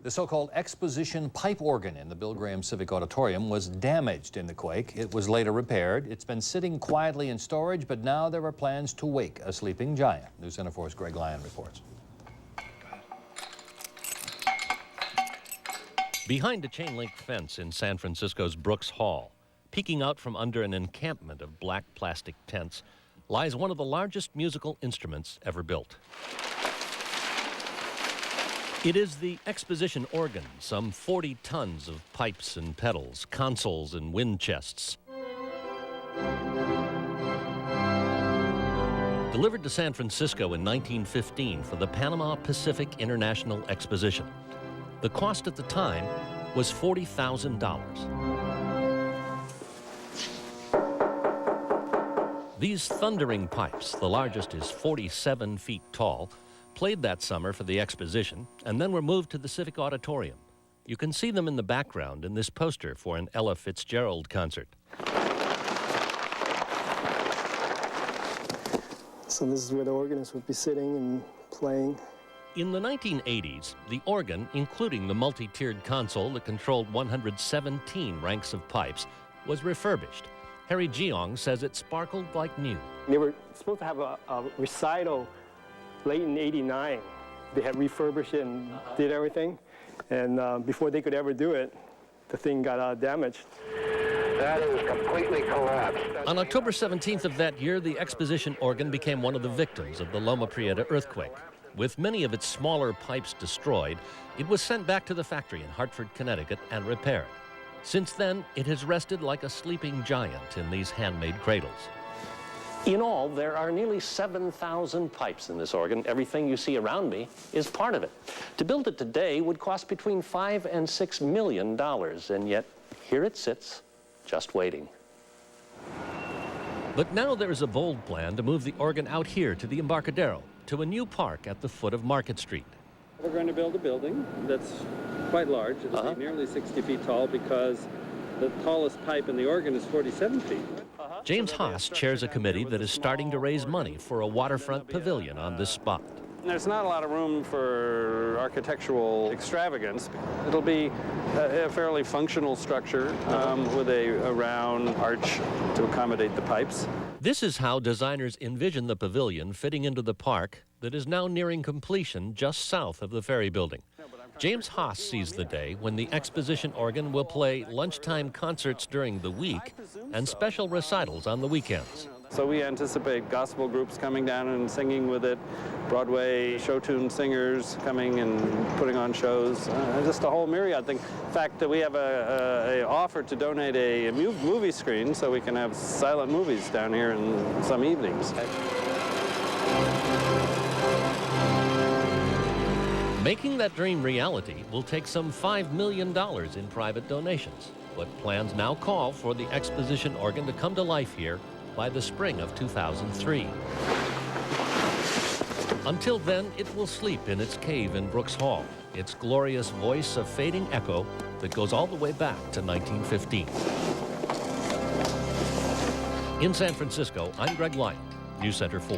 The so-called Exposition pipe organ in the Bill Graham Civic Auditorium was damaged in the quake. It was later repaired. It's been sitting quietly in storage, but now there are plans to wake a sleeping giant. News Center 4's Greg Lyon reports. Behind a chain-link fence in San Francisco's Brooks Hall, peeking out from under an encampment of black plastic tents, lies one of the largest musical instruments ever built. It is the Exposition Organ, some 40 tons of pipes and pedals, consoles and wind chests. Delivered to San Francisco in 1915 for the Panama-Pacific International Exposition. The cost at the time was $40,000. These thundering pipes, the largest is 47 feet tall, played that summer for the exposition and then were moved to the Civic Auditorium. You can see them in the background in this poster for an Ella Fitzgerald concert. So this is where the organist would be sitting and playing. In the 1980s, the organ, including the multi-tiered console that controlled 117 ranks of pipes, was refurbished. Harry Geong says it sparkled like new. They were supposed to have a recital late in '89. They had refurbished it and did everything. And before they could ever do it, the thing got damaged. That is completely collapsed. On October 17th of that year, the Exposition organ became one of the victims of the Loma-Prieta earthquake. With many of its smaller pipes destroyed, it was sent back to the factory in Hartford, Connecticut, and repaired. Since then, it has rested like a sleeping giant in these handmade cradles. In all, there are nearly 7,000 pipes in this organ. Everything you see around me is part of it. To build it today would cost between $5 and $6 million, and yet here it sits, just waiting. But now there is a bold plan to move the organ out here to the Embarcadero, to a new park at the foot of Market Street. We're going to build a building that's quite large. It'll be nearly 60 feet tall because the tallest pipe in the organ is 47 feet. James Haas chairs a committee that is starting to raise money for a waterfront pavilion on this spot. There's not a lot of room for architectural extravagance. It'll be a fairly functional structure with a round arch to accommodate the pipes. This is how designers envision the pavilion fitting into the park that is now nearing completion just south of the ferry building. James Haas sees the day when the Exposition organ will play lunchtime concerts during the week and special recitals on the weekends. So we anticipate gospel groups coming down and singing with it, Broadway show tune singers coming and putting on shows, just a whole myriad thing. In fact, we have an offer to donate a movie screen so we can have silent movies down here in some evenings. Making that dream reality will take some $5 million in private donations, but plans now call for the Exposition organ to come to life here by the spring of 2003. Until then, it will sleep in its cave in Brooks Hall, its glorious voice a fading echo that goes all the way back to 1915. In San Francisco, I'm Greg Lyon, News Center 4.